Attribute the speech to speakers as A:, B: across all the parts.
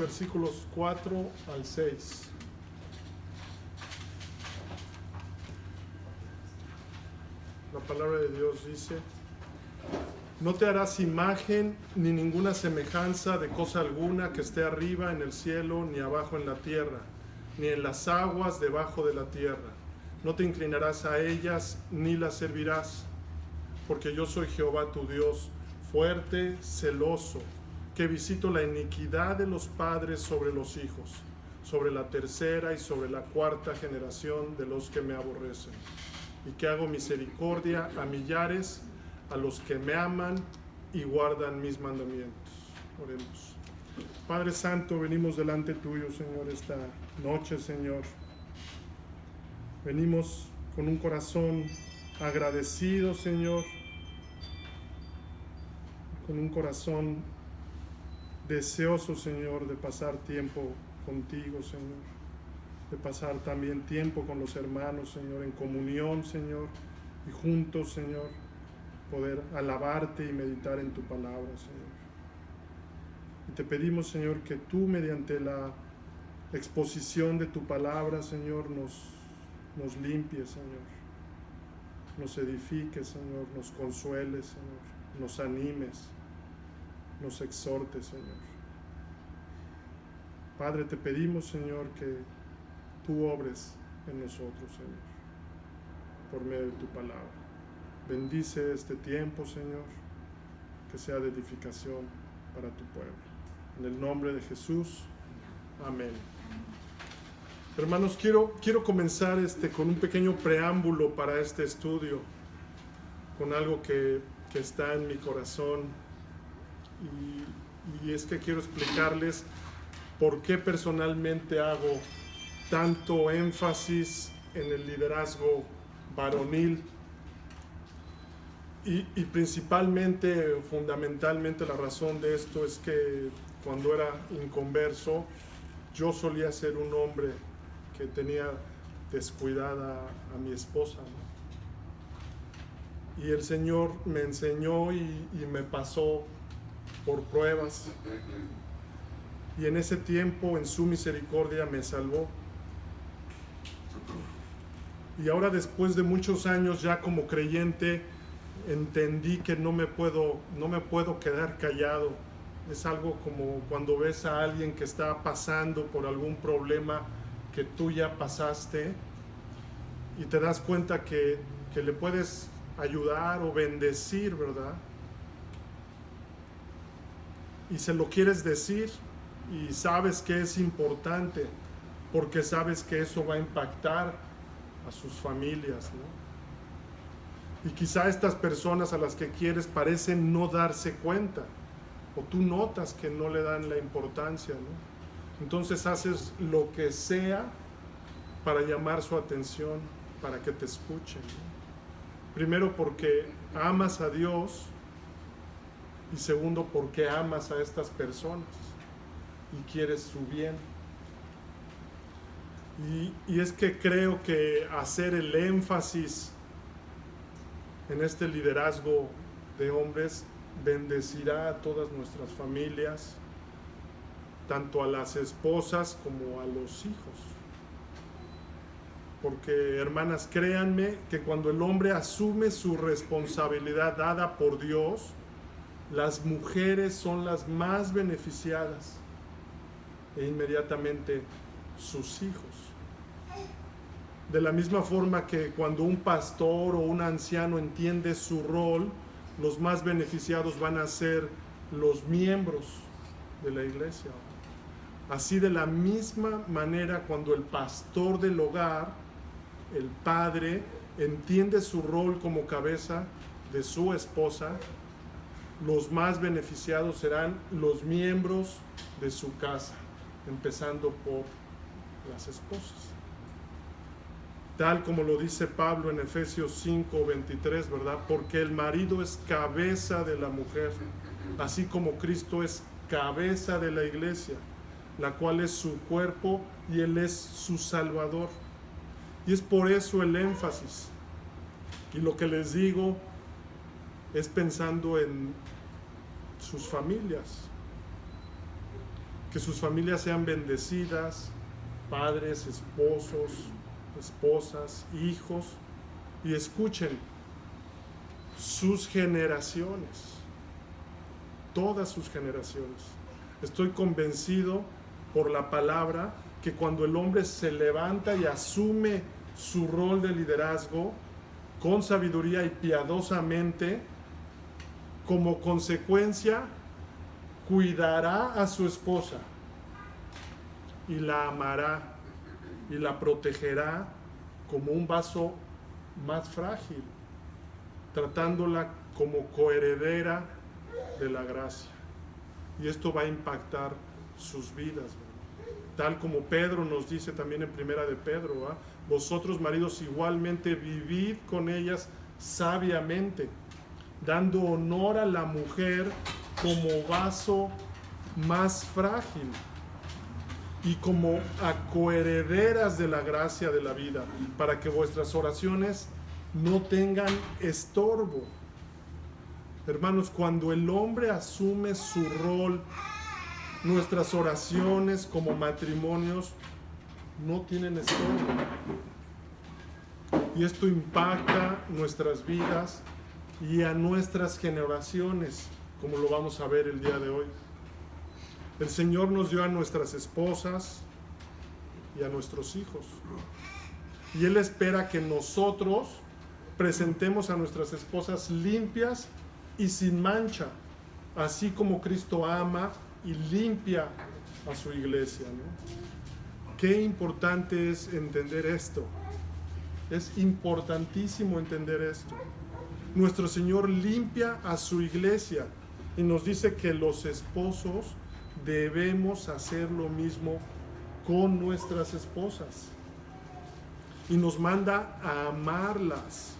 A: versículos 4 al 6. La palabra de Dios dice: no te harás imagen ni ninguna semejanza de cosa alguna que esté arriba en el cielo, ni abajo en la tierra, ni en las aguas debajo de la tierra. No te inclinarás a ellas ni las servirás, porque yo soy Jehová tu Dios, fuerte, celoso, que visito la iniquidad de los padres sobre los hijos, sobre la tercera y sobre la cuarta generación de los que me aborrecen, y que hago misericordia a millares, a los que me aman y guardan mis mandamientos. Oremos. Padre Santo, venimos delante tuyo, Señor, esta noche, Señor. Venimos con un corazón agradecido, Señor, con un corazón deseoso, Señor, de pasar tiempo contigo, Señor, de pasar también tiempo con los hermanos, Señor, en comunión, Señor, y juntos, Señor, poder alabarte y meditar en tu palabra, Señor. Y te pedimos, Señor, que tú, mediante la exposición de tu palabra, Señor, nos limpies, Señor, nos edifiques, Señor, nos consueles, Señor, nos animes, nos exhortes, Señor. Padre, te pedimos, Señor, que tú obres en nosotros, Señor, por medio de tu palabra. Bendice este tiempo, Señor, que sea de edificación para tu pueblo. En el nombre de Jesús, amén. Hermanos, quiero comenzar con un pequeño preámbulo para este estudio, con algo que está en mi corazón, y es que quiero explicarles por qué personalmente hago tanto énfasis en el liderazgo varonil. Y principalmente, fundamentalmente, la razón de esto es que cuando era inconverso, yo solía ser un hombre que tenía descuidada a mi esposa, ¿no? Y el Señor me enseñó y me pasó por pruebas. Y en ese tiempo, en su misericordia, me salvó. Y ahora, después de muchos años ya como creyente, entendí que no me puedo quedar callado. Es algo como cuando ves a alguien que está pasando por algún problema que tú ya pasaste y te das cuenta que le puedes ayudar o bendecir, ¿verdad? Y se lo quieres decir y sabes que es importante porque sabes que eso va a impactar a sus familias, ¿no? Y quizá estas personas a las que quieres parecen no darse cuenta, o tú notas que no le dan la importancia, ¿no? Entonces haces lo que sea para llamar su atención, para que te escuchen, ¿no? Primero porque amas a Dios, y segundo porque amas a estas personas y quieres su bien. Y es que creo que hacer el énfasis en este liderazgo de hombres bendecirá a todas nuestras familias, tanto a las esposas como a los hijos. Porque, hermanas, créanme que cuando el hombre asume su responsabilidad dada por Dios, las mujeres son las más beneficiadas e inmediatamente sus hijos. De la misma forma que cuando un pastor o un anciano entiende su rol, los más beneficiados van a ser los miembros de la iglesia. Así, de la misma manera, cuando el pastor del hogar, el padre, entiende su rol como cabeza de su esposa, los más beneficiados serán los miembros de su casa, empezando por las esposas. Tal como lo dice Pablo en Efesios 5:23, ¿verdad? Porque el marido es cabeza de la mujer, así como Cristo es cabeza de la iglesia, la cual es su cuerpo y Él es su Salvador. Y es por eso el énfasis. Y lo que les digo es pensando en sus familias. que sus familias sean bendecidas, padres, esposos, esposas, hijos, y escuchen, sus generaciones, todas sus generaciones. Estoy convencido por la palabra que cuando el hombre se levanta y asume su rol de liderazgo con sabiduría y piadosamente, como consecuencia, cuidará a su esposa y la amará y la protegerá como un vaso más frágil, tratándola como coheredera de la gracia. Y esto va a impactar sus vidas, ¿verdad? Tal como Pedro nos dice también en Primera de Pedro, ¿verdad? Vosotros maridos igualmente vivid con ellas sabiamente, dando honor a la mujer como vaso más frágil y como a coherederas de la gracia de la vida, para que vuestras oraciones no tengan estorbo. Hermanos, cuando el hombre asume su rol, nuestras oraciones como matrimonios no tienen estorbo. Y esto impacta nuestras vidas y a nuestras generaciones, como lo vamos a ver el día de hoy. El Señor nos dio a nuestras esposas y a nuestros hijos. Y Él espera que nosotros presentemos a nuestras esposas limpias y sin mancha, así como Cristo ama y limpia a su iglesia, ¿no? Qué importante es entender esto. Es importantísimo entender esto. Nuestro Señor limpia a su iglesia y nos dice que los esposos debemos hacer lo mismo con nuestras esposas. Y nos manda a amarlas,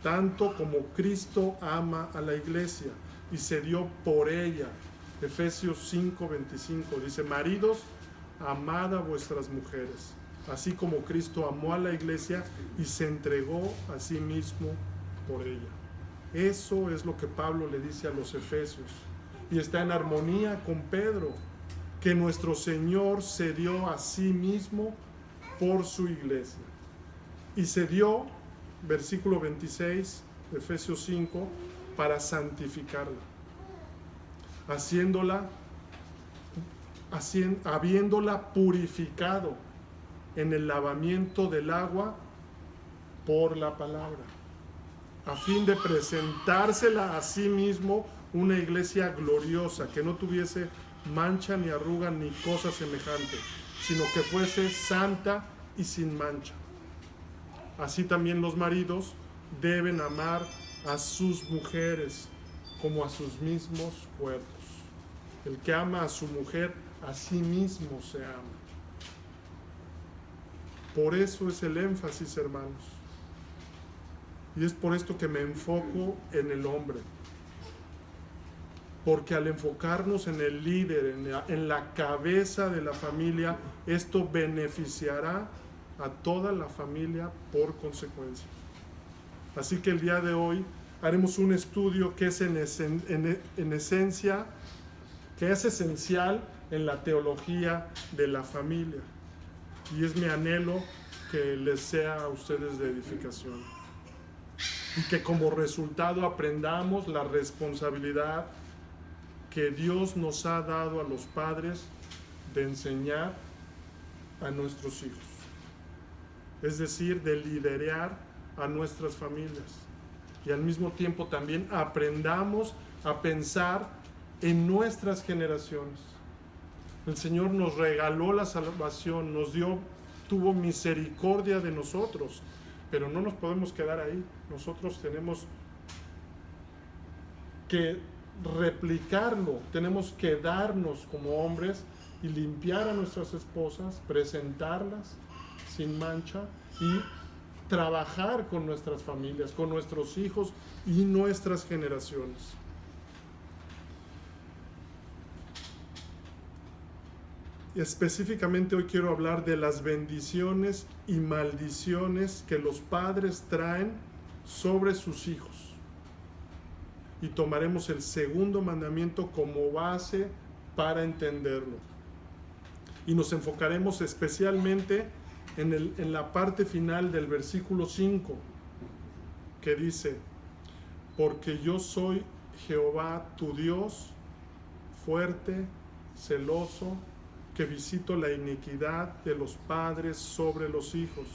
A: tanto como Cristo ama a la iglesia y se dio por ella. Efesios 5:25 dice: maridos, amad a vuestras mujeres, así como Cristo amó a la iglesia y se entregó a sí mismo por ella. Eso es lo que Pablo le dice a los efesios, y está en armonía con Pedro, que nuestro Señor se dio a sí mismo por su iglesia. Y se dio, versículo 26 de Efesios 5, para santificarla, habiéndola purificado en el lavamiento del agua por la palabra, a fin de presentársela a sí mismo una iglesia gloriosa, que no tuviese mancha ni arruga ni cosa semejante, sino que fuese santa y sin mancha. Así también los maridos deben amar a sus mujeres como a sus mismos cuerpos. El que ama a su mujer, a sí mismo se ama. Por eso es el énfasis, hermanos. Y es por esto que me enfoco en el hombre. Porque al enfocarnos en el líder, en la cabeza de la familia, esto beneficiará a toda la familia por consecuencia. Así que el día de hoy haremos un estudio que es en esencia, que es esencial en la teología de la familia. Y es mi anhelo que les sea a ustedes de edificación. Y que como resultado aprendamos la responsabilidad que Dios nos ha dado a los padres de enseñar a nuestros hijos. Es decir, de liderar a nuestras familias. Y al mismo tiempo también aprendamos a pensar en nuestras generaciones. El Señor nos regaló la salvación, tuvo misericordia de nosotros, pero no nos podemos quedar ahí. Nosotros tenemos que replicarlo, tenemos que darnos como hombres y limpiar a nuestras esposas, presentarlas sin mancha y trabajar con nuestras familias, con nuestros hijos y nuestras generaciones. Y específicamente hoy quiero hablar de las bendiciones y maldiciones que los padres traen sobre sus hijos. Y tomaremos el segundo mandamiento como base para entenderlo. Y nos enfocaremos especialmente en la parte final del versículo 5, que dice: porque yo soy Jehová tu Dios, fuerte, celoso, que visito la iniquidad de los padres sobre los hijos,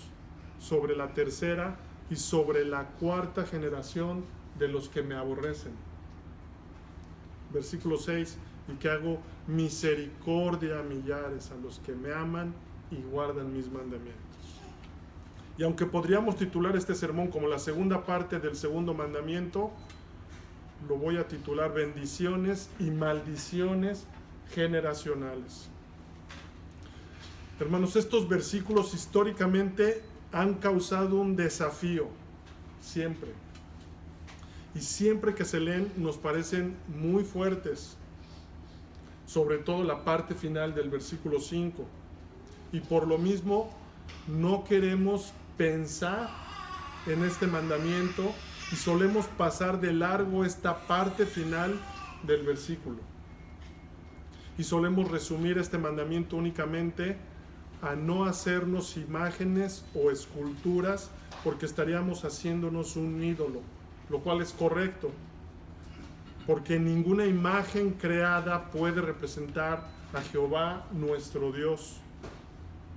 A: sobre la tercera y sobre la cuarta generación de los que me aborrecen. Versículo 6, y que hago misericordia a millares, a los que me aman y guardan mis mandamientos. Y aunque podríamos titular este sermón como la segunda parte del segundo mandamiento, lo voy a titular bendiciones y maldiciones generacionales. Hermanos, estos versículos históricamente han causado un desafío, siempre. Y siempre que se leen nos parecen muy fuertes, sobre todo la parte final del versículo 5. Y por lo mismo no queremos pensar en este mandamiento y solemos pasar de largo esta parte final del versículo. Y solemos resumir este mandamiento únicamente a no hacernos imágenes o esculturas, porque estaríamos haciéndonos un ídolo, lo cual es correcto, porque ninguna imagen creada puede representar a Jehová nuestro Dios.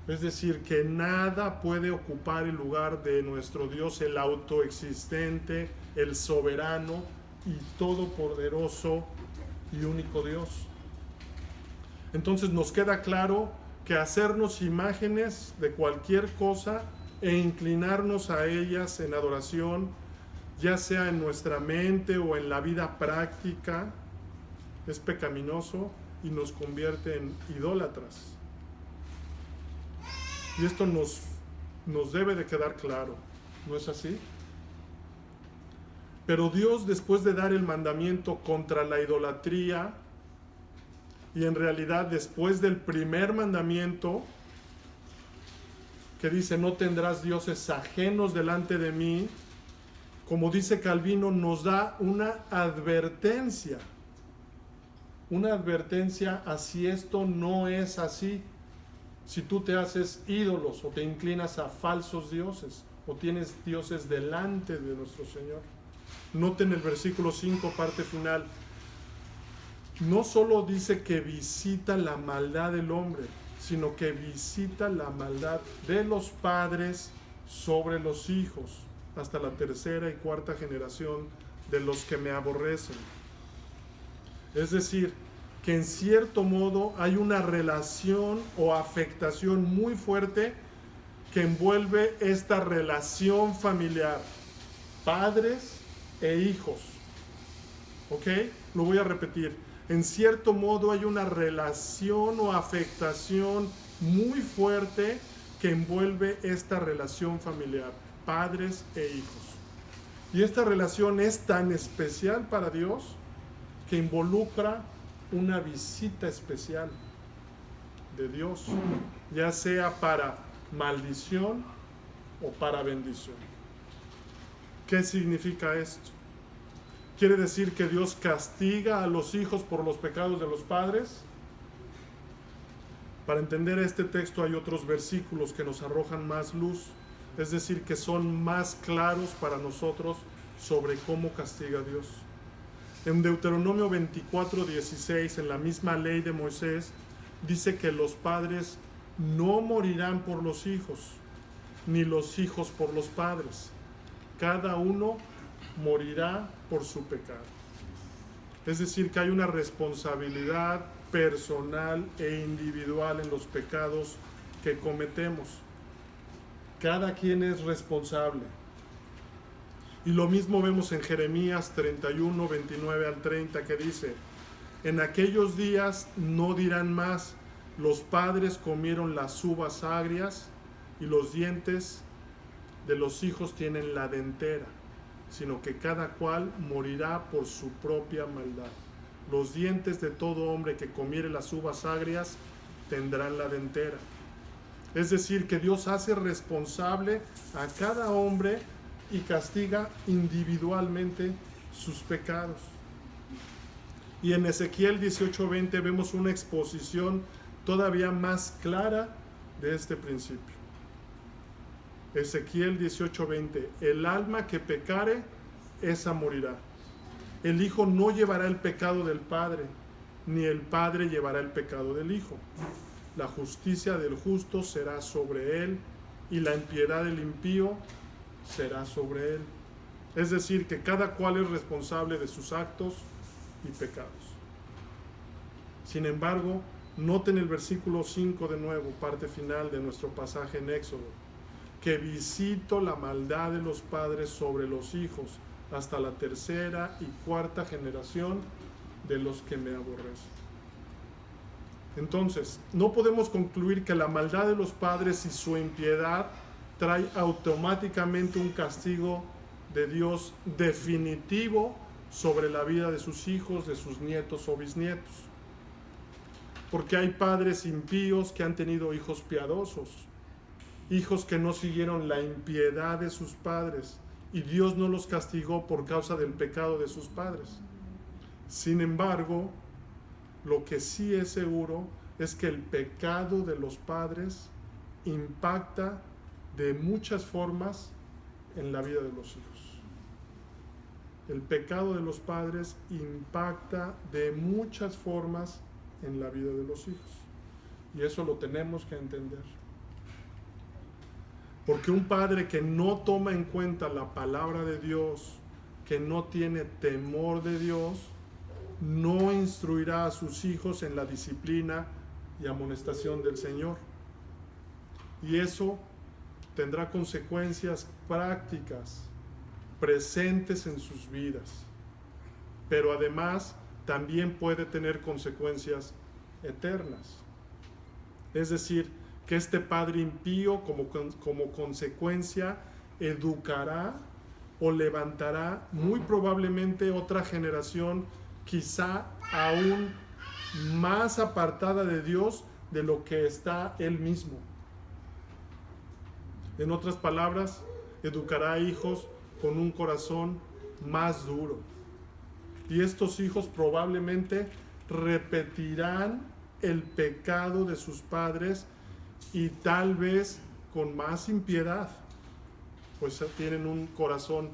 A: Es decir, que nada puede ocupar el lugar de nuestro Dios, el autoexistente, el soberano y todopoderoso y único Dios. Entonces nos queda claro que hacernos imágenes de cualquier cosa e inclinarnos a ellas en adoración, ya sea en nuestra mente o en la vida práctica, es pecaminoso y nos convierte en idólatras. Y esto nos debe de quedar claro, ¿no es así? Pero Dios, después de dar el mandamiento contra la idolatría, y en realidad después del primer mandamiento, que dice: no tendrás dioses ajenos delante de mí, como dice Calvino, nos da una advertencia a si esto no es así. Si tú te haces ídolos o te inclinas a falsos dioses o tienes dioses delante de nuestro Señor. Noten el versículo 5, parte final. No solo dice que visita la maldad del hombre, sino que visita la maldad de los padres sobre los hijos, hasta la tercera y cuarta generación de los que me aborrecen. Es decir, que en cierto modo hay una relación o afectación muy fuerte que envuelve esta relación familiar, padres e hijos. ¿Ok? Lo voy a repetir. En cierto modo hay una relación o afectación muy fuerte que envuelve esta relación familiar, padres e hijos. Y esta relación es tan especial para Dios que involucra una visita especial de Dios, ya sea para maldición o para bendición. ¿Qué significa esto? ¿Quiere decir que Dios castiga a los hijos por los pecados de los padres? Para entender este texto hay otros versículos que nos arrojan más luz, es decir, que son más claros para nosotros sobre cómo castiga Dios. En Deuteronomio 24:16, en la misma ley de Moisés, dice que los padres no morirán por los hijos, ni los hijos por los padres. Cada uno morirá por su pecado. Es decir, que hay una responsabilidad personal e individual en los pecados que cometemos. Cada quien es responsable. Y lo mismo vemos en Jeremías 31, 29 al 30, que dice: en aquellos días no dirán más, los padres comieron las uvas agrias y los dientes de los hijos tienen la dentera, sino que cada cual morirá por su propia maldad. Los dientes de todo hombre que comiere las uvas agrias tendrán la dentera. Es decir, que Dios hace responsable a cada hombre y castiga individualmente sus pecados. Y en Ezequiel 18:20 vemos una exposición todavía más clara de este principio. Ezequiel 18:20: el alma que pecare, esa morirá. El hijo no llevará el pecado del padre, ni el padre llevará el pecado del hijo. La justicia del justo será sobre él, y la impiedad del impío será sobre él. Es decir, que cada cual es responsable de sus actos y pecados. Sin embargo, noten el versículo 5 de nuevo, parte final de nuestro pasaje en Éxodo: que visito la maldad de los padres sobre los hijos hasta la tercera y cuarta generación de los que me aborrecen. Entonces, no podemos concluir que la maldad de los padres y su impiedad trae automáticamente un castigo de Dios definitivo sobre la vida de sus hijos, de sus nietos o bisnietos. Porque hay padres impíos que han tenido hijos piadosos, hijos que no siguieron la impiedad de sus padres, y Dios no los castigó por causa del pecado de sus padres. Sin embargo, lo que sí es seguro es que el pecado de los padres impacta de muchas formas en la vida de los hijos. El pecado de los padres impacta de muchas formas en la vida de los hijos. Y eso lo tenemos que entender. Porque un padre que no toma en cuenta la palabra de Dios, que no tiene temor de Dios, no instruirá a sus hijos en la disciplina y amonestación del Señor. Y eso tendrá consecuencias prácticas, presentes en sus vidas. Pero además también puede tener consecuencias eternas. Es decir, que este padre impío como consecuencia educará o levantará muy probablemente otra generación quizá aún más apartada de Dios de lo que está él mismo. En otras palabras, educará hijos con un corazón más duro. Y estos hijos probablemente repetirán el pecado de sus padres, y tal vez con más impiedad, pues tienen un corazón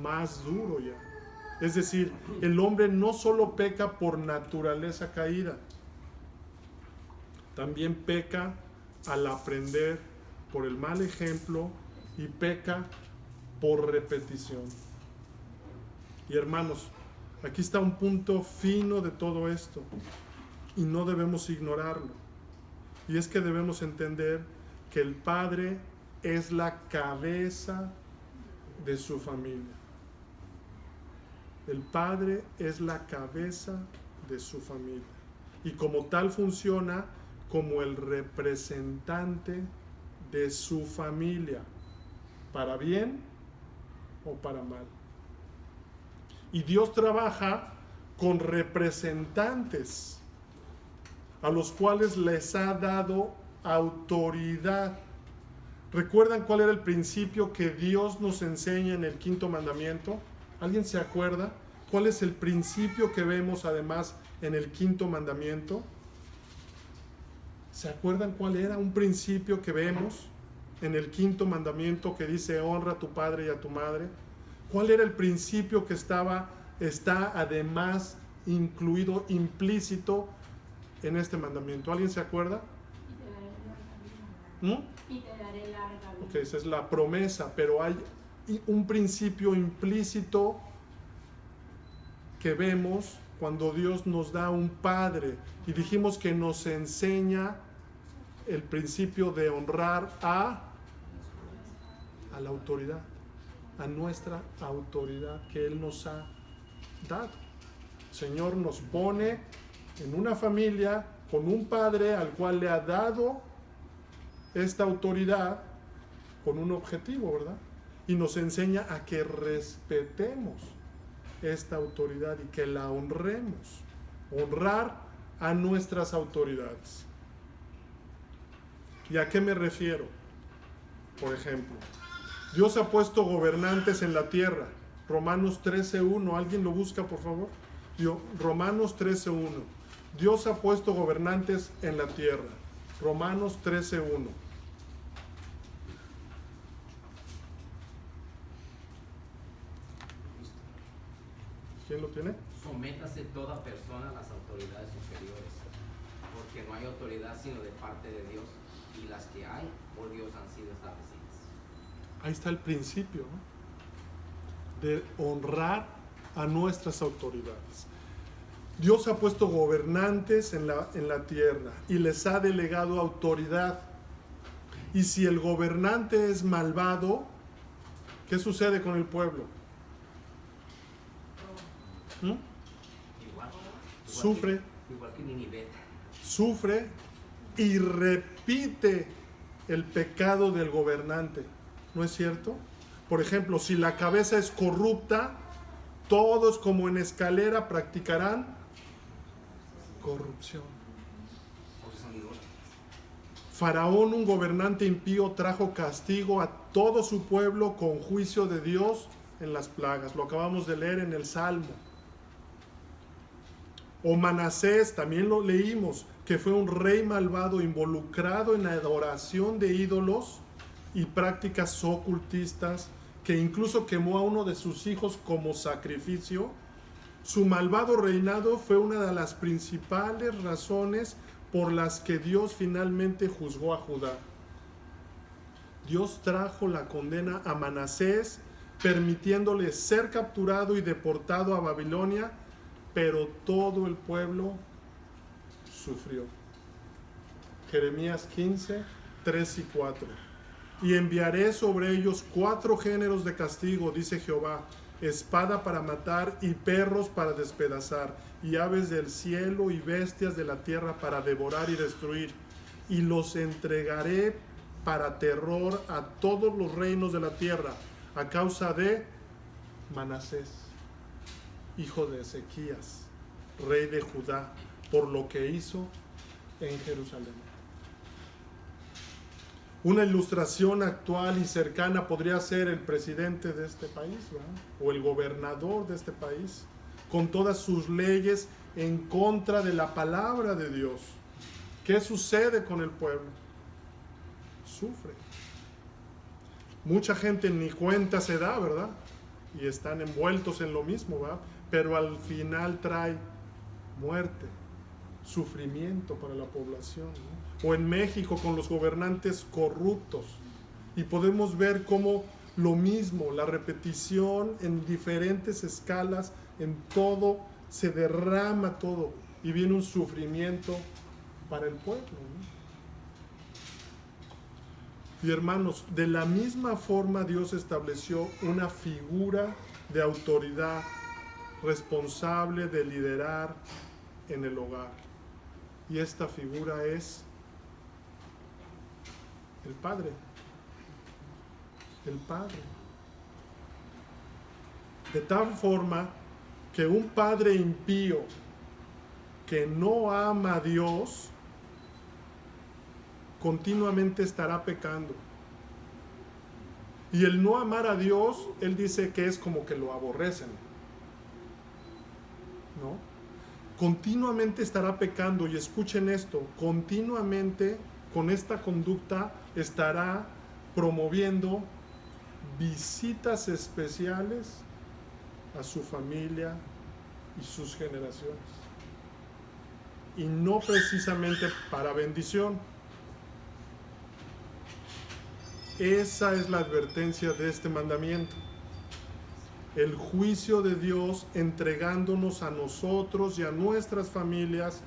A: más duro ya. Es decir, el hombre no solo peca por naturaleza caída, también peca al aprender por el mal ejemplo y peca por repetición. Y hermanos, aquí está un punto fino de todo esto y no debemos ignorarlo. Y es que debemos entender que el padre es la cabeza de su familia. El padre es la cabeza de su familia. Y como tal funciona como el representante de su familia, para bien o para mal. Y Dios trabaja con representantes a los cuales les ha dado autoridad. ¿Recuerdan cuál era el principio que Dios nos enseña en el quinto mandamiento? ¿Alguien se acuerda? ¿Cuál es el principio que vemos además en el quinto mandamiento? ¿Se acuerdan cuál era un principio que vemos en el quinto mandamiento que dice honra a tu padre y a tu madre? ¿Cuál era el principio que está además incluido, implícito en este mandamiento? ¿Alguien se acuerda?
B: Y te daré larga vida.
A: Ok, esa es la promesa, pero hay un principio implícito que vemos cuando Dios nos da un padre, y dijimos que nos enseña el principio de honrar a la autoridad, a nuestra autoridad que Él nos ha dado. El Señor nos pone en una familia con un padre al cual le ha dado esta autoridad con un objetivo, ¿verdad? Y nos enseña a que respetemos esta autoridad y que la honremos. Honrar a nuestras autoridades. ¿Y a qué me refiero? Por ejemplo, Dios ha puesto gobernantes en la tierra. Romanos 13:1. ¿Alguien lo busca, por favor? Romanos 13:1. Dios ha puesto gobernantes en la tierra. Romanos 13:1. ¿Quién lo tiene?
C: Sométase toda persona a las autoridades superiores, porque no hay autoridad sino de parte de Dios, y las que hay por Dios han sido establecidas.
A: Ahí está el principio, ¿no? De honrar a nuestras autoridades. Dios ha puesto gobernantes en la tierra y les ha delegado autoridad. Y si el gobernante es malvado, ¿qué sucede con el pueblo?
C: Igual
A: Sufre.
C: Igual que Nínive.
A: Sufre y repite el pecado del gobernante. ¿No es cierto? Por ejemplo, si la cabeza es corrupta, todos como en escalera practicarán corrupción.
C: Porque son idólatras.
A: Faraón, un gobernante impío, trajo castigo a todo su pueblo con juicio de Dios en las plagas. Lo acabamos de leer en el Salmo. O Manasés, también lo leímos, que fue un rey malvado involucrado en la adoración de ídolos y prácticas ocultistas, que incluso quemó a uno de sus hijos como sacrificio. Su malvado reinado fue una de las principales razones por las que Dios finalmente juzgó a Judá. Dios trajo la condena a Manasés, permitiéndole ser capturado y deportado a Babilonia, pero todo el pueblo sufrió. Jeremías 15, 3 y 4. Y enviaré sobre ellos 4 géneros de castigo, dice Jehová: espada para matar y perros para despedazar, y aves del cielo y bestias de la tierra para devorar y destruir. Y los entregaré para terror a todos los reinos de la tierra, a causa de Manasés, hijo de Ezequías, rey de Judá, por lo que hizo en Jerusalén. Una ilustración actual y cercana podría ser el presidente de este país, ¿verdad? O el gobernador de este país, con todas sus leyes en contra de la palabra de Dios. ¿Qué sucede con el pueblo? Sufre. Mucha gente ni cuenta se da, ¿verdad? Y están envueltos en lo mismo, ¿verdad? Pero al final trae muerte, sufrimiento para la población, ¿no? O en México con los gobernantes corruptos, y podemos ver cómo lo mismo, la repetición en diferentes escalas, en todo, se derrama todo y viene un sufrimiento para el pueblo, ¿no? Y hermanos, de la misma forma Dios estableció una figura de autoridad responsable de liderar en el hogar, y esta figura es el Padre. El Padre. De tal forma que un padre impío que no ama a Dios continuamente estará pecando. Y el no amar a Dios, él dice que es como que lo aborrecen, ¿no? Continuamente estará pecando, y escuchen esto, continuamente con esta conducta estará promoviendo visitas especiales a su familia y sus generaciones, y no precisamente para bendición. Esa es la advertencia de este mandamiento: el juicio de Dios entregándonos a nosotros y a nuestras familias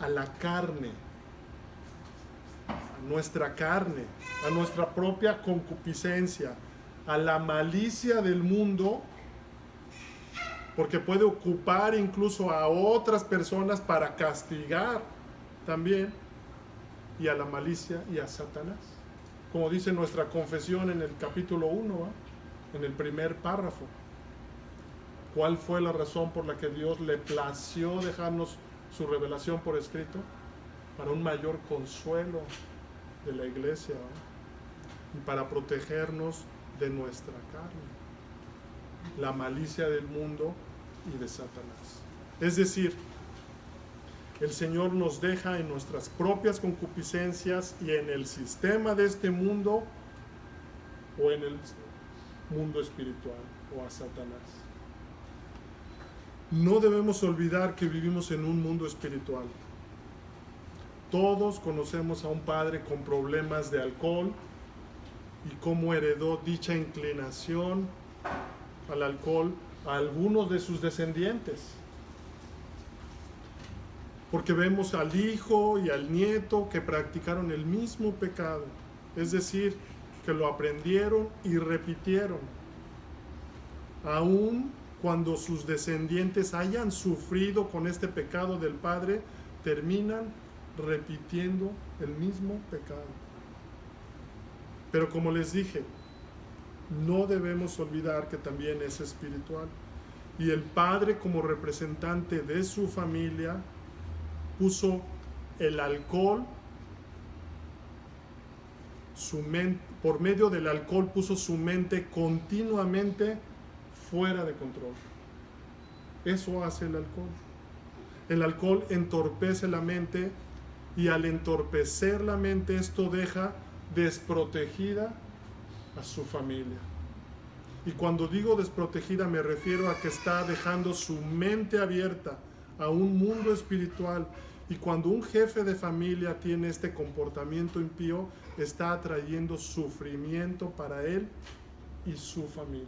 A: a la carne, a nuestra carne, a nuestra propia concupiscencia, a la malicia del mundo, porque puede ocupar incluso a otras personas para castigar también, y a la malicia y a Satanás, como dice nuestra confesión en el capítulo 1, en el primer párrafo. ¿Cuál fue la razón por la que Dios le plació dejarnos su revelación por escrito? Para un mayor consuelo de la iglesia, y para protegernos de nuestra carne, la malicia del mundo y de Satanás. Es decir, El Señor nos deja en nuestras propias concupiscencias y en el sistema de este mundo o en el mundo espiritual o a Satanás. No debemos olvidar que vivimos en un mundo espiritual. Todos conocemos a un padre con problemas de alcohol y cómo heredó dicha inclinación al alcohol a algunos de sus descendientes. Porque vemos al hijo y al nieto que practicaron el mismo pecado, es decir, que lo aprendieron y repitieron. Aun cuando sus descendientes hayan sufrido con este pecado del padre, terminan repitiendo el mismo pecado. Pero como les dije, no debemos olvidar que también es espiritual. Y el padre, como representante de su familia, puso el alcohol, por medio del alcohol puso su mente continuamente fuera de control. Eso hace el alcohol. El alcohol entorpece la mente y al entorpecer la mente esto deja desprotegida a su familia. Y cuando digo desprotegida me refiero a que está dejando su mente abierta a un mundo espiritual. Y cuando un jefe de familia tiene este comportamiento impío, está atrayendo sufrimiento para él y su familia.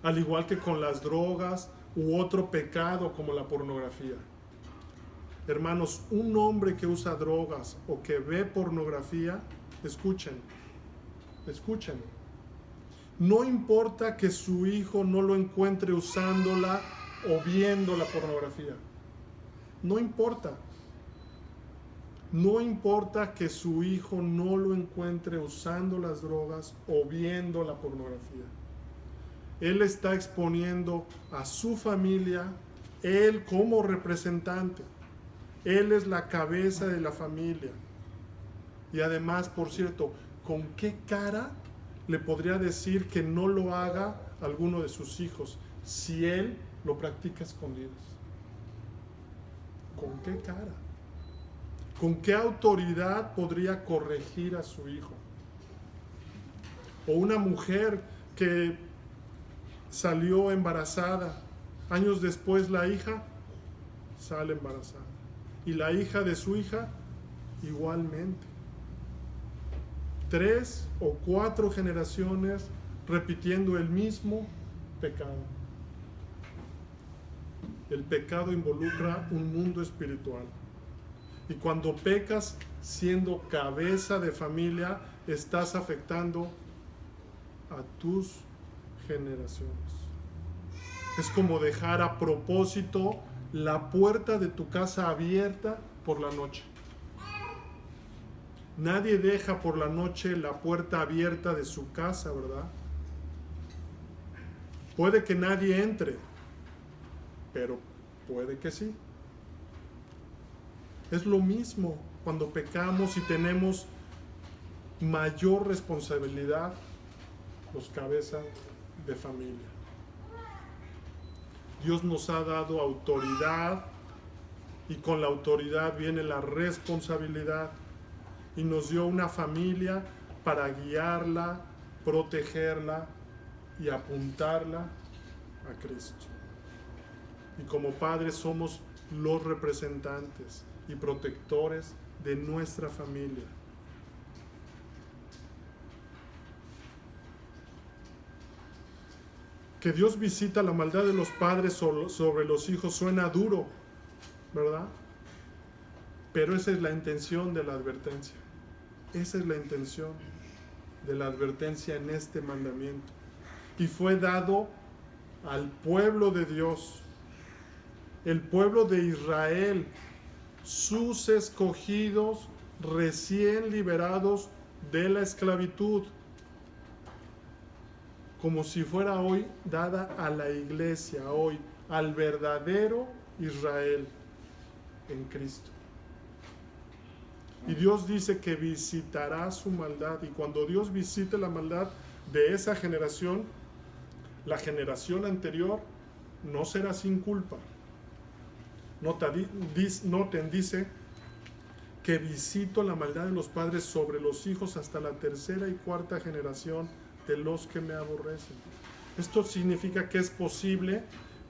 A: Al igual que con las drogas u otro pecado como la pornografía. Hermanos, un hombre que usa drogas o que ve pornografía, escuchen, no importa que su hijo no lo encuentre usándola o viendo la pornografía. No importa. No importa que su hijo no lo encuentre usando las drogas o viendo la pornografía. Él está exponiendo a su familia, él como representante. Él es la cabeza de la familia. Y además, por cierto, ¿con qué cara le podría decir que no lo haga alguno de sus hijos si él lo practica a escondidas? ¿Con qué cara? ¿Con qué autoridad podría corregir a su hijo? O una mujer que salió embarazada, años después la hija sale embarazada. Y la hija de su hija igualmente. 3 o 4 generaciones repitiendo el mismo pecado. El pecado involucra un mundo espiritual. Y cuando pecas siendo cabeza de familia, estás afectando a tus generaciones. Es como dejar a propósito la puerta de tu casa abierta por la noche. Nadie deja por la noche la puerta abierta de su casa, ¿verdad? Puede que nadie entre, pero puede que sí. Es lo mismo cuando pecamos y tenemos mayor responsabilidad los cabezas de familia. Dios nos ha dado autoridad y con la autoridad viene la responsabilidad y nos dio una familia para guiarla, protegerla y apuntarla a Cristo. Y como padres somos los representantes y protectores de nuestra familia. Que Dios visita la maldad de los padres sobre los hijos suena duro, ¿verdad? Pero esa es la intención de la advertencia. Esa es la intención de la advertencia en este mandamiento. Y fue dado al pueblo de Dios, el pueblo de Israel, sus escogidos recién liberados de la esclavitud, como si fuera hoy dada a la iglesia, hoy, al verdadero Israel en Cristo. Y Dios dice que visitará su maldad, y cuando Dios visite la maldad de esa generación, la generación anterior no será sin culpa. Noten, dice que visito la maldad de los padres sobre los hijos hasta la tercera y cuarta generación de los que me aborrecen. Esto significa que es posible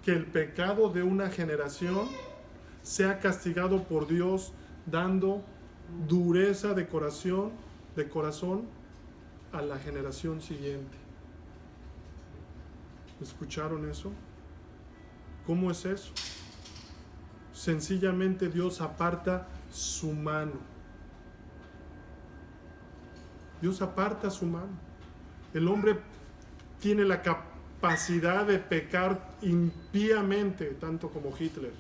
A: que el pecado de una generación sea castigado por Dios, dando dureza de corazón a la generación siguiente. ¿Escucharon eso? ¿Cómo es eso? Sencillamente Dios aparta su mano. Dios aparta su mano. El hombre tiene la capacidad de pecar impíamente, tanto como Hitler,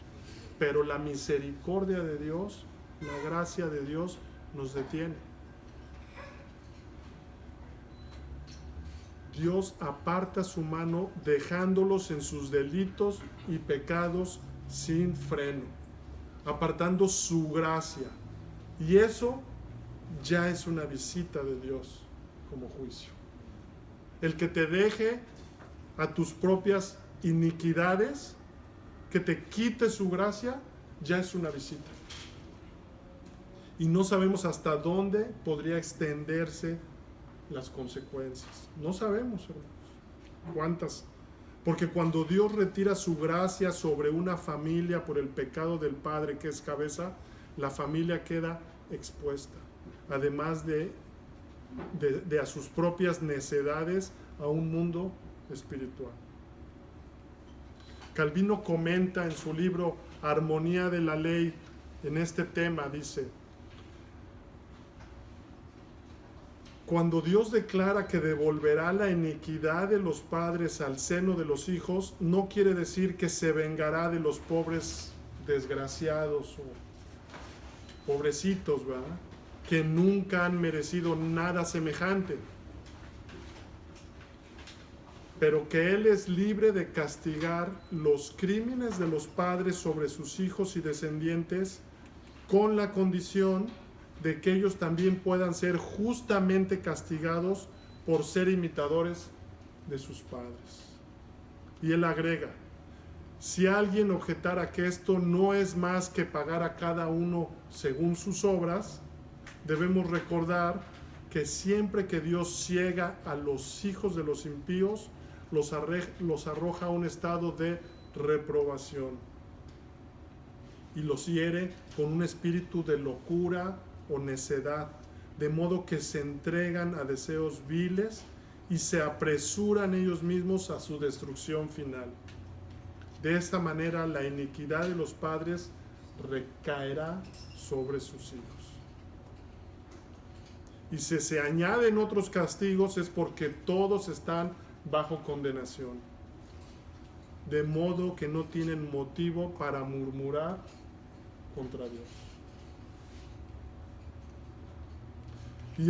A: pero la misericordia de Dios, la gracia de Dios nos detiene. Dios aparta su mano dejándolos en sus delitos y pecados sin freno, apartando su gracia. Y eso ya es una visita de Dios como juicio. El que te deje a tus propias iniquidades, que te quite su gracia, ya es una visita. Y no sabemos hasta dónde podría extenderse las consecuencias. No sabemos, hermanos, cuántas. Porque cuando Dios retira su gracia sobre una familia por el pecado del padre que es cabeza, la familia queda expuesta, además de a sus propias necedades, a un mundo espiritual. Calvino comenta en su libro Armonía de la Ley en este tema, dice: cuando Dios declara que devolverá la iniquidad de los padres al seno de los hijos, no quiere decir que se vengará de los pobres desgraciados o pobrecitos, ¿verdad?, que nunca han merecido nada semejante, pero que Él es libre de castigar los crímenes de los padres sobre sus hijos y descendientes, con la condición de que ellos también puedan ser justamente castigados por ser imitadores de sus padres. Y él agrega: si alguien objetara que esto no es más que pagar a cada uno según sus obras, debemos recordar que siempre que Dios ciega a los hijos de los impíos, los arroja a un estado de reprobación y los hiere con un espíritu de locura o necedad, de modo que se entregan a deseos viles y se apresuran ellos mismos a su destrucción final. De esta manera la iniquidad de los padres recaerá sobre sus hijos. Y si se añaden otros castigos es porque todos están bajo condenación, de modo que no tienen motivo para murmurar contra Dios. Y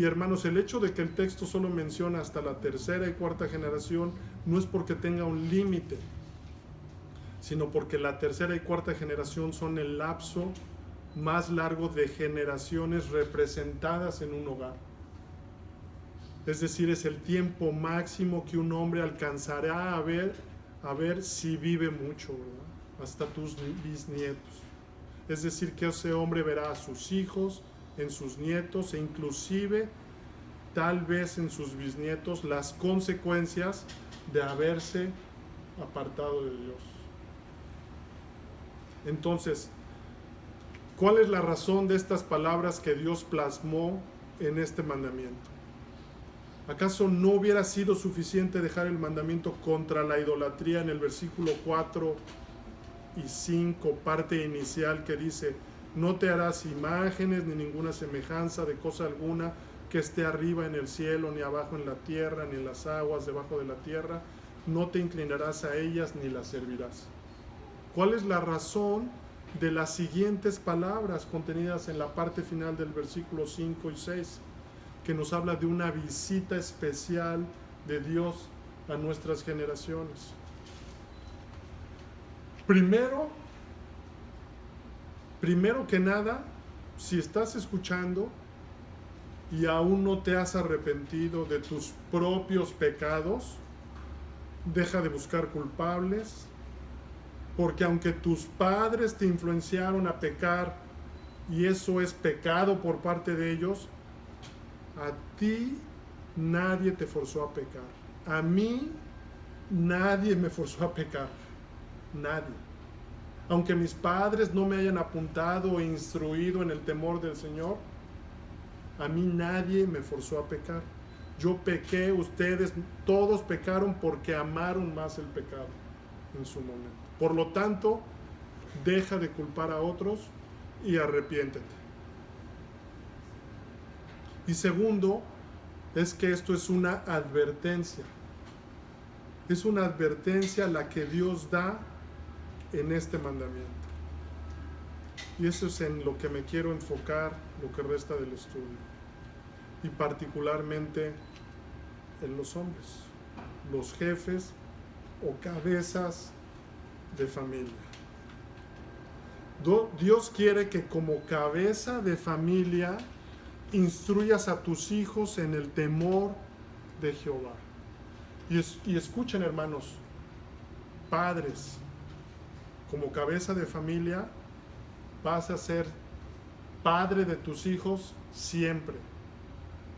A: hermanos, el hecho de que el texto solo menciona hasta la tercera y cuarta generación no es porque tenga un límite, sino porque la tercera y cuarta generación son el lapso más largo de generaciones representadas en un hogar. Es decir, es el tiempo máximo que un hombre alcanzará a ver si vive mucho, ¿verdad?, hasta tus bisnietos. Es decir, que ese hombre verá a sus hijos, en sus nietos e inclusive tal vez en sus bisnietos las consecuencias de haberse apartado de Dios. Entonces, ¿cuál es la razón de estas palabras que Dios plasmó en este mandamiento? ¿Acaso no hubiera sido suficiente dejar el mandamiento contra la idolatría en el versículo 4 y 5, parte inicial, que dice: no te harás imágenes ni ninguna semejanza de cosa alguna que esté arriba en el cielo, ni abajo en la tierra, ni en las aguas debajo de la tierra? No te inclinarás a ellas ni las servirás. ¿Cuál es la razón de las siguientes palabras contenidas en la parte final del versículo 5 y 6, que nos habla de una visita especial de Dios a nuestras generaciones? Primero que nada, si estás escuchando y aún no te has arrepentido de tus propios pecados, deja de buscar culpables, Porque aunque tus padres te influenciaron a pecar y eso es pecado por parte de ellos, a ti nadie te forzó a pecar. A mí nadie me forzó a pecar. Nadie. Aunque mis padres no me hayan apuntado o instruido en el temor del Señor, a mí nadie me forzó a pecar. Yo pequé, ustedes todos pecaron porque amaron más el pecado en su momento. Por lo tanto, deja de culpar a otros y arrepiéntete. Y segundo, es que esto es una advertencia. Es una advertencia la que Dios da en este mandamiento. Y eso es en lo que me quiero enfocar lo que resta del estudio. Y particularmente en los hombres, los jefes o cabezas de familia. Dios quiere que como cabeza de familia instruyas a tus hijos en el temor de Jehová. Y escuchen, hermanos, padres, como cabeza de familia vas a ser padre de tus hijos siempre.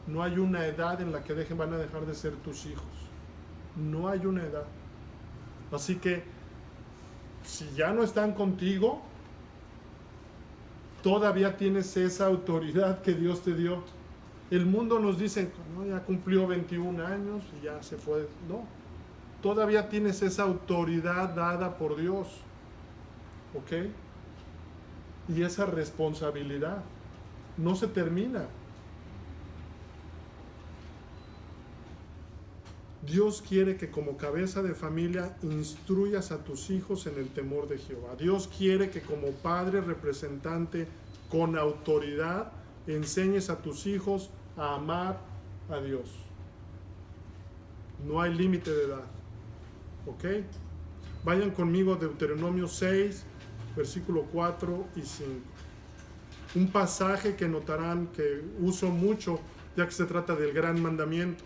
A: No hay una edad en la que van a dejar de ser tus hijos. No hay una edad. Así que si ya no están contigo, todavía tienes esa autoridad que Dios te dio. El mundo nos dice, no, ya cumplió 21 años y ya se fue. No, todavía tienes esa autoridad dada por Dios. ¿Ok? Y esa responsabilidad no se termina. Dios quiere que como cabeza de familia instruyas a tus hijos en el temor de Jehová. Dios quiere que como padre representante con autoridad enseñes a tus hijos a amar a Dios. No hay límite de edad. ¿Ok? Vayan conmigo a Deuteronomio 6, versículo 4 y 5. Un pasaje que notarán que uso mucho ya que se trata del gran mandamiento.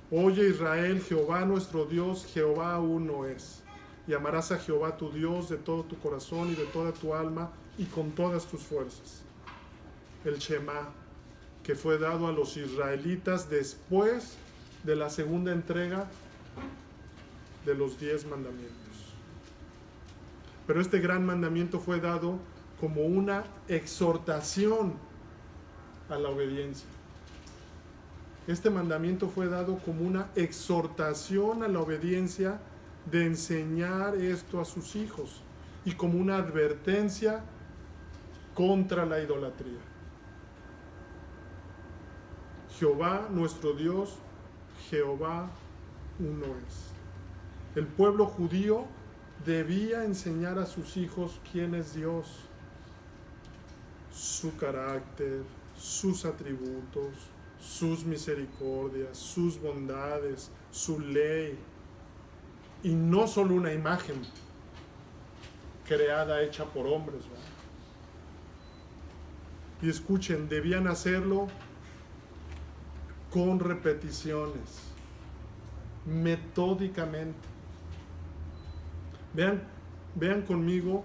A: Oye Israel, Jehová nuestro Dios, Jehová uno es. Y amarás a Jehová tu Dios de todo tu corazón y de toda tu alma y con todas tus fuerzas. El Shema, que fue dado a los israelitas después de la segunda entrega de los 10 mandamientos. Pero este gran mandamiento fue dado como una exhortación a la obediencia. Este mandamiento fue dado como una exhortación a la obediencia de enseñar esto a sus hijos y como una advertencia contra la idolatría. Jehová nuestro Dios, Jehová uno es. El pueblo judío debía enseñar a sus hijos quién es Dios, su carácter, sus atributos, sus misericordias, sus bondades, su ley, y no solo una imagen creada, hecha por hombres, ¿verdad? Y escuchen, debían hacerlo con repeticiones, metódicamente. Vean conmigo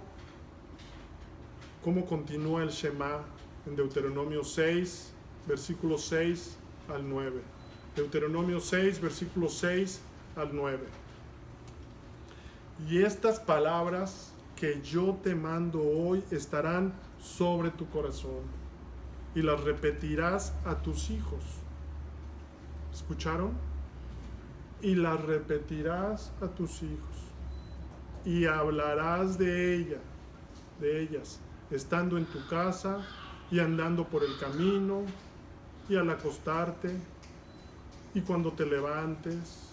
A: cómo continúa el Shema en Deuteronomio 6, versículos 6 al 9. Deuteronomio 6, versículos 6 al 9. Y estas palabras que yo te mando hoy estarán sobre tu corazón y las repetirás a tus hijos. ¿Escucharon? Y las repetirás a tus hijos y hablarás de ellas, estando en tu casa y andando por el camino y al acostarte y cuando te levantes,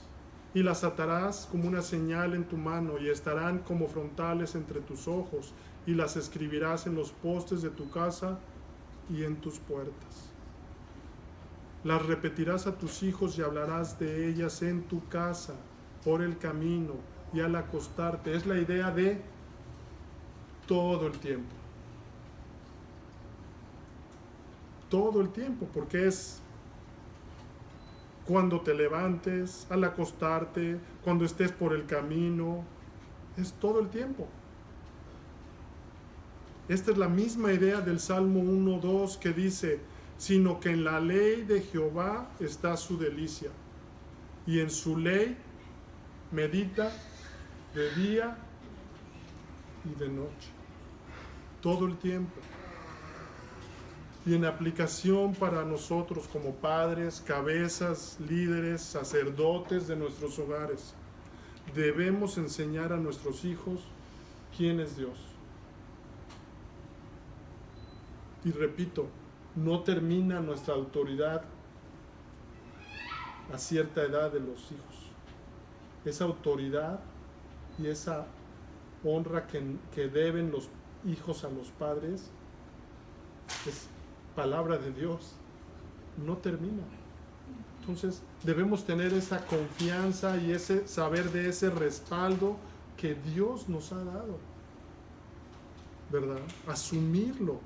A: y las atarás como una señal en tu mano y estarán como frontales entre tus ojos y las escribirás en los postes de tu casa y en tus puertas. Las repetirás a tus hijos y hablarás de ellas en tu casa, por el camino y al acostarte. Es la idea de todo el tiempo. Todo el tiempo, porque es cuando te levantes, al acostarte, cuando estés por el camino. es todo el tiempo. Esta es la misma idea del Salmo 1:2 que dice, sino que en la ley de Jehová está su delicia, y en su ley medita de día y de noche, todo el tiempo. Y en aplicación para nosotros como padres, cabezas, líderes, sacerdotes de nuestros hogares, debemos enseñar a nuestros hijos quién es Dios. Y repito, no termina nuestra autoridad a cierta edad de los hijos. Esa autoridad y esa honra que deben los hijos a los padres es palabra de Dios, no termina. Entonces debemos tener esa confianza y ese saber de ese respaldo que Dios nos ha dado, ¿verdad? Asumirlo.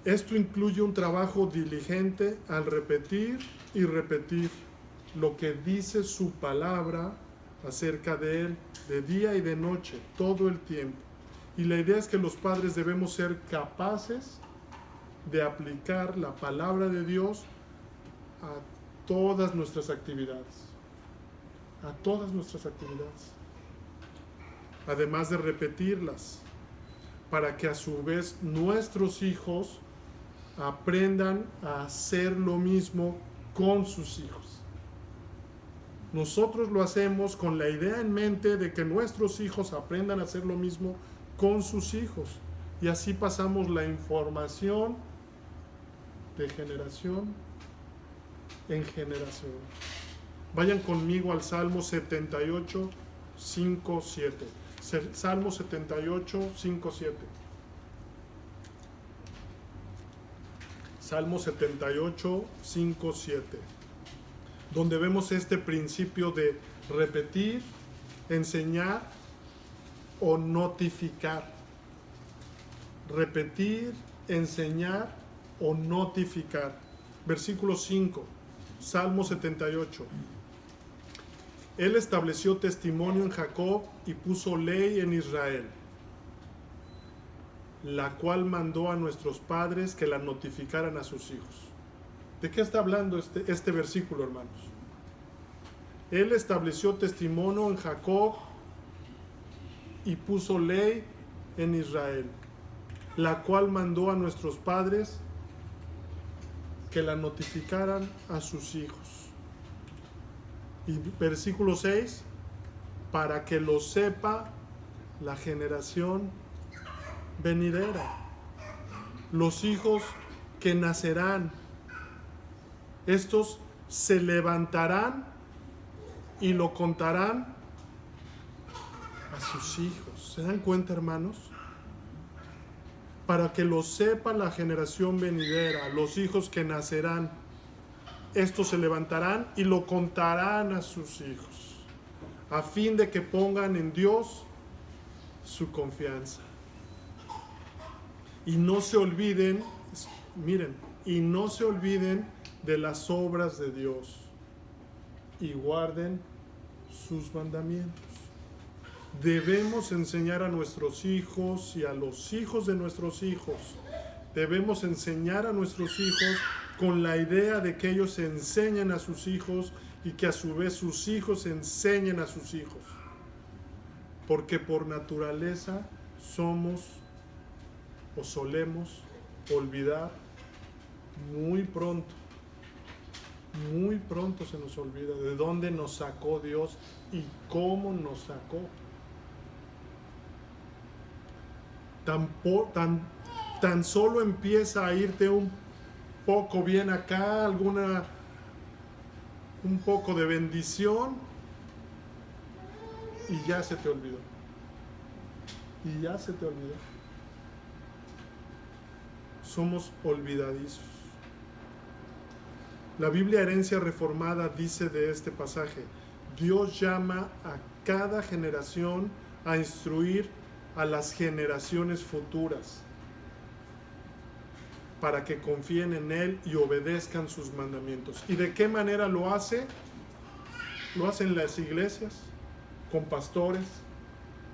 A: Esto incluye un trabajo diligente al repetir y repetir lo que dice su palabra acerca de Él, de día y de noche, todo el tiempo. Y la idea es que los padres debemos ser capaces de aplicar la palabra de Dios a todas nuestras actividades. A todas nuestras actividades. Además de repetirlas, para que a su vez nuestros hijos aprendan a hacer lo mismo con sus hijos. Nosotros lo hacemos con la idea en mente de que nuestros hijos aprendan a hacer lo mismo con sus hijos. Y así pasamos la información de generación en generación. Vayan conmigo al Salmo 78, 5, 7. Salmo 78, 5, 7. Salmo 78, 5, 7. Donde vemos este principio de repetir, enseñar o notificar. Repetir, enseñar o notificar. Versículo 5, Salmo 78. Él estableció testimonio en Jacob y puso ley en Israel, la cual mandó a nuestros padres que la notificaran a sus hijos. ¿De qué está hablando este versículo, hermanos? Él estableció testimonio en Jacob y puso ley en Israel, la cual mandó a nuestros padres que la notificaran a sus hijos. Y versículo 6, para que lo sepa la generación venidera, los hijos que nacerán, estos se levantarán y lo contarán a sus hijos. ¿Se dan cuenta, hermanos? Para que lo sepa la generación venidera, los hijos que nacerán, estos se levantarán y lo contarán a sus hijos, a fin de que pongan en Dios su confianza. Y no se olviden, miren, y no se olviden de las obras de Dios y guarden sus mandamientos. Debemos enseñar a nuestros hijos y a los hijos de nuestros hijos. Debemos enseñar a nuestros hijos con la idea de que ellos enseñen a sus hijos y que a su vez sus hijos enseñen a sus hijos. Porque por naturaleza somos o solemos olvidar muy pronto se nos olvida de dónde nos sacó Dios y cómo nos sacó. Tan solo empieza a irte un poco bien acá, un poco de bendición y ya se te olvidó. Somos olvidadizos. La Biblia Herencia Reformada dice de este pasaje: Dios llama a cada generación a instruir a las generaciones futuras para que confíen en Él y obedezcan sus mandamientos. ¿Y de qué manera lo hace? Lo hacen las iglesias, con pastores,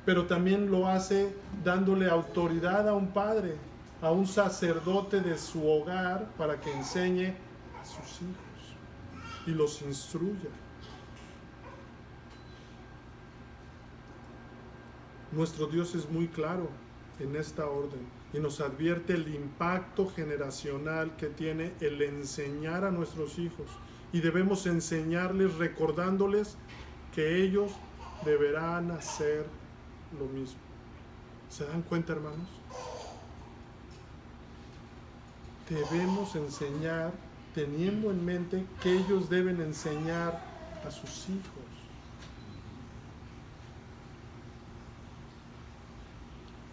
A: pero también lo hace dándole autoridad a un padre, a un sacerdote de su hogar, para que enseñe a sus hijos y los instruya. Nuestro Dios es muy claro en esta orden y nos advierte el impacto generacional que tiene el enseñar a nuestros hijos, y debemos enseñarles recordándoles que ellos deberán hacer lo mismo. ¿Se dan cuenta, hermanos? Debemos enseñar teniendo en mente que ellos deben enseñar a sus hijos.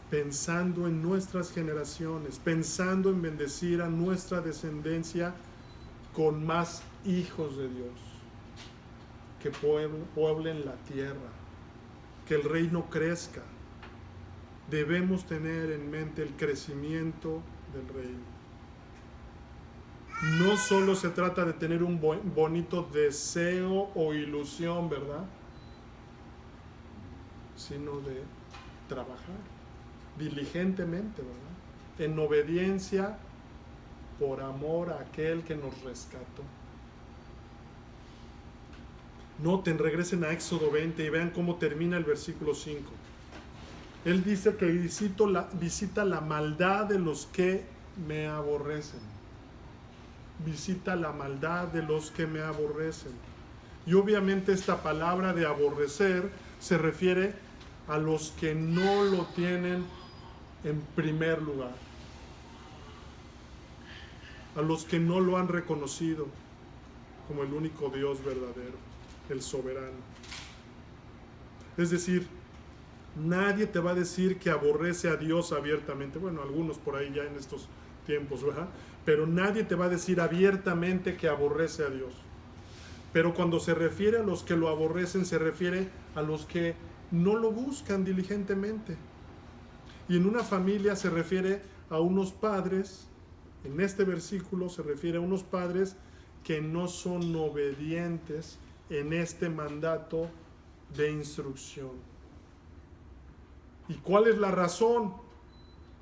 A: Pensando en nuestras generaciones, pensando en bendecir a nuestra descendencia con más hijos de Dios, que pueblen la tierra, que el reino crezca. Debemos tener en mente el crecimiento del reino. No solo se trata de tener un bonito deseo o ilusión, ¿verdad? Sino de trabajar diligentemente, ¿verdad? En obediencia, por amor a aquel que nos rescató. Noten, regresen a Éxodo 20 y vean cómo termina el versículo 5. Él dice que visita la maldad de los que me aborrecen. Visita la maldad de los que me aborrecen. Y obviamente esta palabra de aborrecer se refiere a los que no lo tienen en primer lugar, a los que no lo han reconocido como el único Dios verdadero, el soberano. Es decir, nadie te va a decir que aborrece a Dios abiertamente. Bueno, algunos por ahí ya en estos tiempos, ¿verdad? Pero nadie te va a decir abiertamente que aborrece a Dios. Pero cuando se refiere a los que lo aborrecen, se refiere a los que no lo buscan diligentemente. Y en una familia se refiere a unos padres, en este versículo se refiere a unos padres que no son obedientes en este mandato de instrucción. ¿Y cuál es la razón?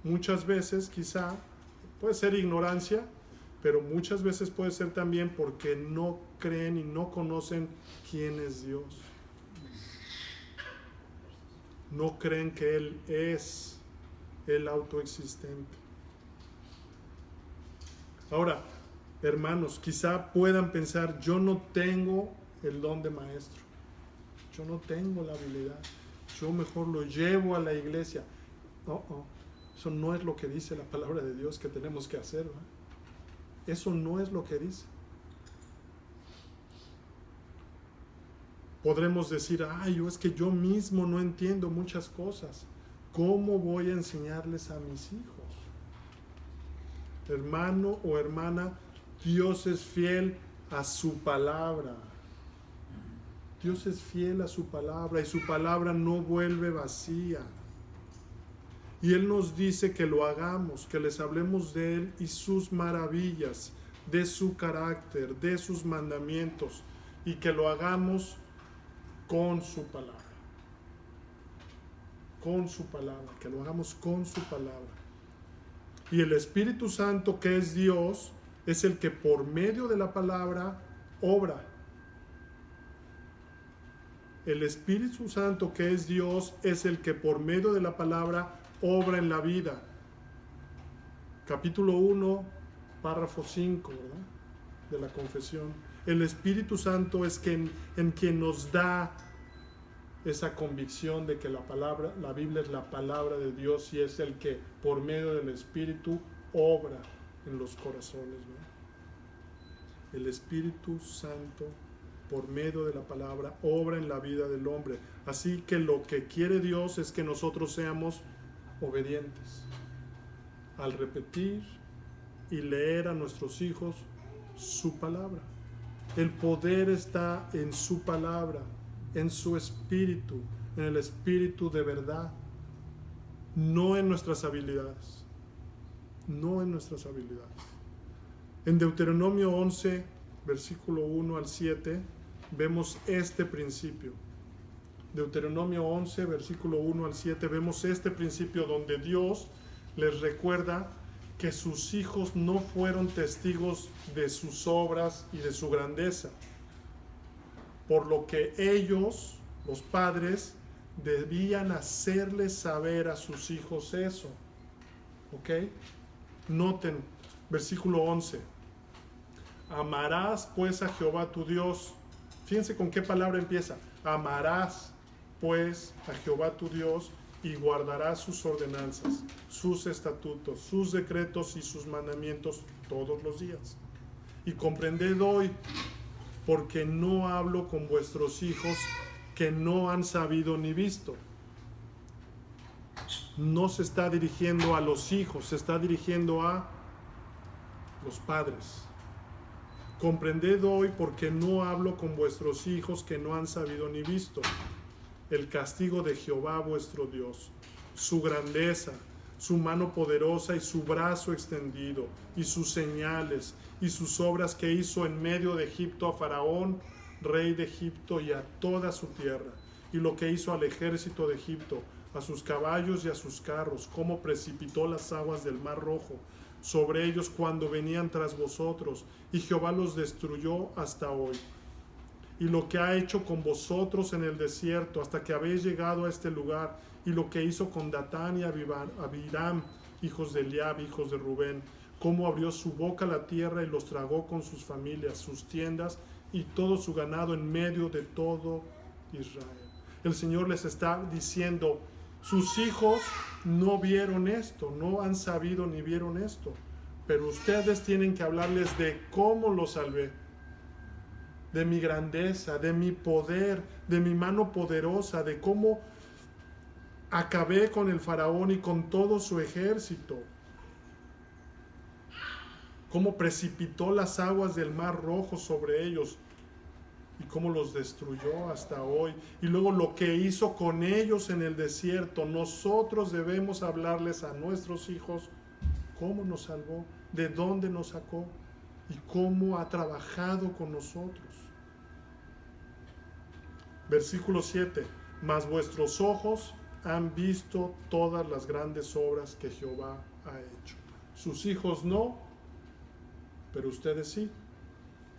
A: Muchas veces quizá puede ser ignorancia, pero muchas veces puede ser también porque no creen y no conocen quién es Dios. No creen que Él es el autoexistente. Ahora, hermanos, quizá puedan pensar, yo no tengo el don de maestro, yo no tengo la habilidad, yo mejor lo llevo a la iglesia. Eso no es lo que dice la palabra de Dios que tenemos que hacer, ¿verdad? Eso no es lo que dice. Podremos decir, es que yo mismo no entiendo muchas cosas. ¿Cómo voy a enseñarles a mis hijos? Hermano o hermana, Dios es fiel a su palabra. Dios es fiel a su palabra y su palabra no vuelve vacía. Y Él nos dice que lo hagamos, que les hablemos de Él y sus maravillas, de su carácter, de sus mandamientos, y que lo hagamos con su palabra. Con su palabra, que lo hagamos con su palabra. Y el Espíritu Santo, que es Dios, es el que por medio de la palabra obra. El Espíritu Santo, que es Dios, es el que por medio de la palabra obra en la vida. Capítulo 1, párrafo 5, ¿verdad? De la confesión. El Espíritu Santo es en quien nos da esa convicción de que la Biblia es la palabra de Dios, y es el que por medio del Espíritu obra en los corazones, ¿no? El Espíritu Santo por medio de la palabra obra en la vida del hombre. Así que lo que quiere Dios es que nosotros seamos obedientes al repetir y leer a nuestros hijos su palabra. El poder está en su palabra, en su espíritu, en el espíritu de verdad, no en nuestras habilidades, no en nuestras habilidades. En Deuteronomio 11, versículo 1 al 7, vemos este principio. Deuteronomio 11, versículo 1 al 7, vemos este principio donde Dios les recuerda que sus hijos no fueron testigos de sus obras y de su grandeza, por lo que ellos, los padres, debían hacerles saber a sus hijos eso. ¿Ok? Noten, versículo 11. Amarás pues a Jehová tu Dios. Fíjense con qué palabra empieza. Amarás pues a Jehová tu Dios y guardarás sus ordenanzas, sus estatutos, sus decretos y sus mandamientos todos los días. Y comprended hoy, porque no hablo con vuestros hijos que no han sabido ni visto. No se está dirigiendo a los hijos, se está dirigiendo a los padres. Comprended hoy, porque no hablo con vuestros hijos que no han sabido ni visto el castigo de Jehová vuestro Dios, su grandeza, su mano poderosa y su brazo extendido, y sus señales, y sus obras que hizo en medio de Egipto a Faraón, rey de Egipto, y a toda su tierra, y lo que hizo al ejército de Egipto, a sus caballos y a sus carros, cómo precipitó las aguas del mar Rojo sobre ellos cuando venían tras vosotros, y Jehová los destruyó hasta hoy. Y lo que ha hecho con vosotros en el desierto hasta que habéis llegado a este lugar, y lo que hizo con Datán y Abiram, hijos de Eliab, hijos de Rubén, cómo abrió su boca a la tierra y los tragó con sus familias, sus tiendas y todo su ganado en medio de todo Israel. El Señor les está diciendo, sus hijos no vieron esto, no han sabido ni vieron esto, pero ustedes tienen que hablarles de cómo los salvé, de mi grandeza, de mi poder, de mi mano poderosa, de cómo acabé con el faraón y con todo su ejército, cómo precipitó las aguas del mar Rojo sobre ellos y cómo los destruyó hasta hoy, y luego lo que hizo con ellos en el desierto. Nosotros debemos hablarles a nuestros hijos cómo nos salvó, de dónde nos sacó y cómo ha trabajado con nosotros. Versículo 7. Mas vuestros ojos han visto todas las grandes obras que Jehová ha hecho. Sus hijos no, pero ustedes sí.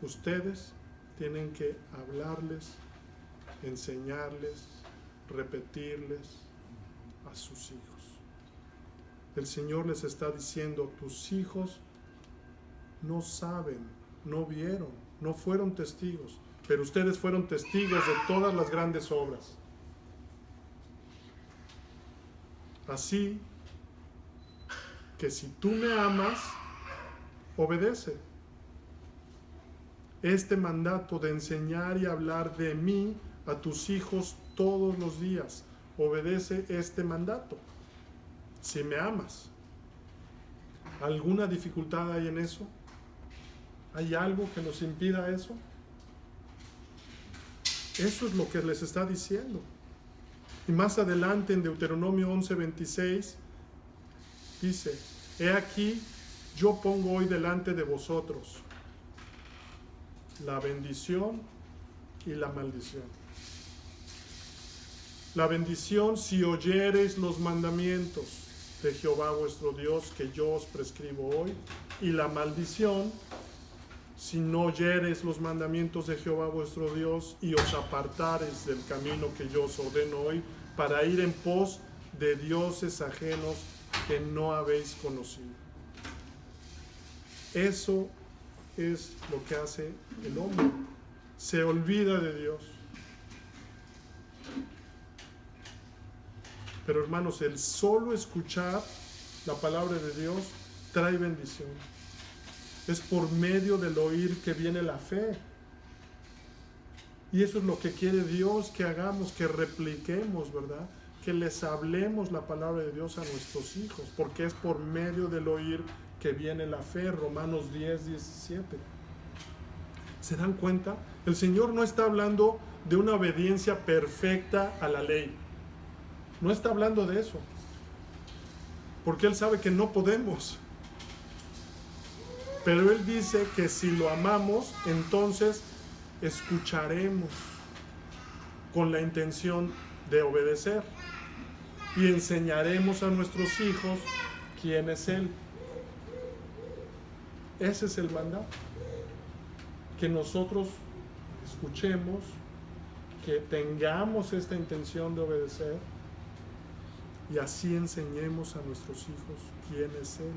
A: Ustedes tienen que hablarles, enseñarles, repetirles a sus hijos. El Señor les está diciendo, tus hijos no saben, no vieron, no fueron testigos, pero ustedes fueron testigos de todas las grandes obras. Así que si tú me amas, obedece. Este mandato de enseñar y hablar de mí a tus hijos todos los días, obedece este mandato. Si me amas. ¿Alguna dificultad hay en eso? ¿Hay algo que nos impida eso? Eso es lo que les está diciendo. Y más adelante en Deuteronomio 11:26 dice, he aquí, yo pongo hoy delante de vosotros la bendición y la maldición. La bendición si oyereis los mandamientos de Jehová vuestro Dios que yo os prescribo hoy, y la maldición si no oyereis los mandamientos de Jehová vuestro Dios y os apartareis del camino que yo os ordeno hoy para ir en pos de dioses ajenos que no habéis conocido. Eso es lo que hace el hombre. Se olvida de Dios. Pero hermanos, el solo escuchar la palabra de Dios trae bendición. Es por medio del oír que viene la fe. Y eso es lo que quiere Dios que hagamos, que repliquemos, ¿verdad? Que les hablemos la palabra de Dios a nuestros hijos, porque es por medio del oír que viene la fe. Romanos 10:17. ¿Se dan cuenta? El Señor no está hablando de una obediencia perfecta a la ley. No está hablando de eso, porque Él sabe que no podemos. Pero Él dice que si lo amamos, entonces escucharemos con la intención de obedecer. Y enseñaremos a nuestros hijos quién es Él. Ese es el mandato. Que nosotros escuchemos, que tengamos esta intención de obedecer y así enseñemos a nuestros hijos quién es Él.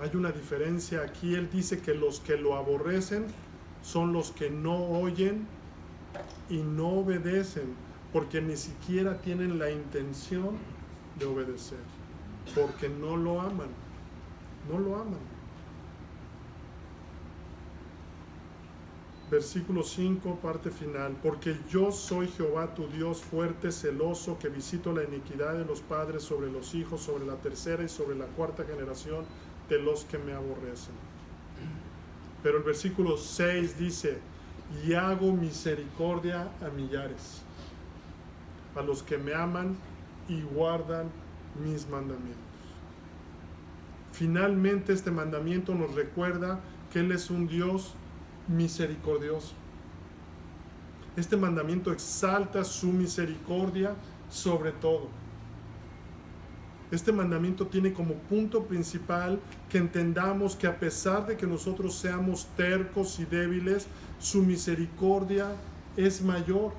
A: Hay una diferencia aquí. Él dice que los que lo aborrecen son los que no oyen y no obedecen, porque ni siquiera tienen la intención de obedecer, porque no lo aman. No lo aman. Versículo 5, parte final. Porque yo soy Jehová tu Dios fuerte, celoso, que visito la iniquidad de los padres sobre los hijos, sobre la tercera y sobre la cuarta generación de los que me aborrecen. Pero el versículo 6 dice: y hago misericordia a millares, a los que me aman y guardan mis mandamientos. Finalmente este mandamiento nos recuerda que Él es un Dios misericordioso. Este mandamiento exalta su misericordia sobre todo. Este mandamiento tiene como punto principal que entendamos que a pesar de que nosotros seamos tercos y débiles, su misericordia es mayor.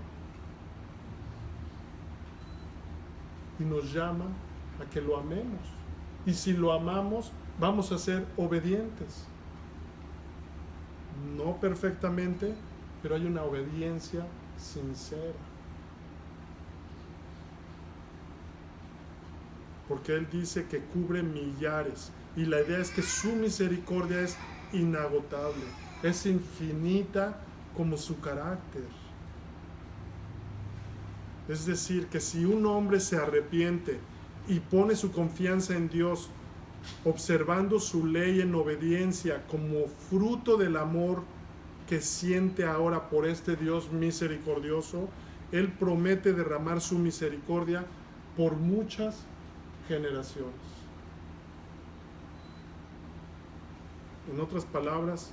A: Y nos llama a que lo amemos. Y si lo amamos, vamos a ser obedientes. No perfectamente, pero hay una obediencia sincera. Porque Él dice que cubre millares. Y la idea es que su misericordia es inagotable, es infinita como su carácter. Es decir, que si un hombre se arrepiente y pone su confianza en Dios, observando su ley en obediencia como fruto del amor que siente ahora por este Dios misericordioso, Él promete derramar su misericordia por muchas generaciones. En otras palabras,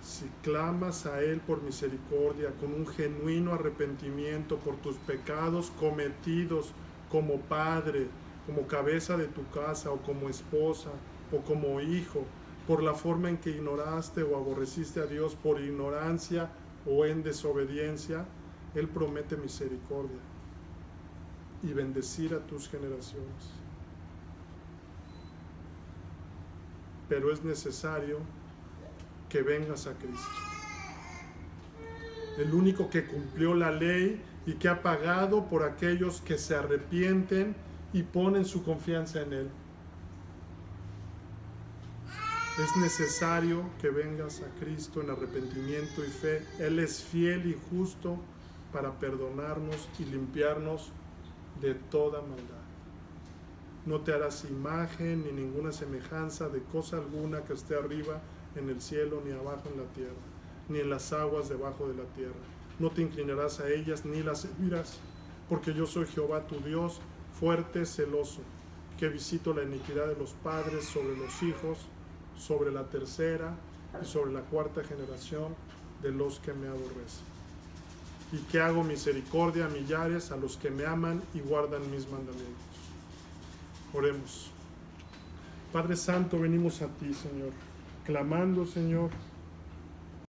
A: si clamas a Él por misericordia, con un genuino arrepentimiento por tus pecados cometidos como padre, como cabeza de tu casa, o como esposa, o como hijo, por la forma en que ignoraste o aborreciste a Dios por ignorancia o en desobediencia, Él promete misericordia y bendecir a tus generaciones. Pero es necesario que vengas a Cristo, el único que cumplió la ley y que ha pagado por aquellos que se arrepienten y ponen su confianza en Él. Es necesario que vengas a Cristo en arrepentimiento y fe. Él es fiel y justo para perdonarnos y limpiarnos de toda maldad. No te harás imagen ni ninguna semejanza de cosa alguna que esté arriba en el cielo, ni abajo en la tierra, ni en las aguas debajo de la tierra. No te inclinarás a ellas ni las servirás, porque yo soy Jehová tu Dios, fuerte, celoso, que visito la iniquidad de los padres sobre los hijos, sobre la tercera y sobre la cuarta generación de los que me aborrecen. Y que hago misericordia a millares, a los que me aman y guardan mis mandamientos. Oremos. Padre Santo, venimos a ti, Señor, clamando, Señor,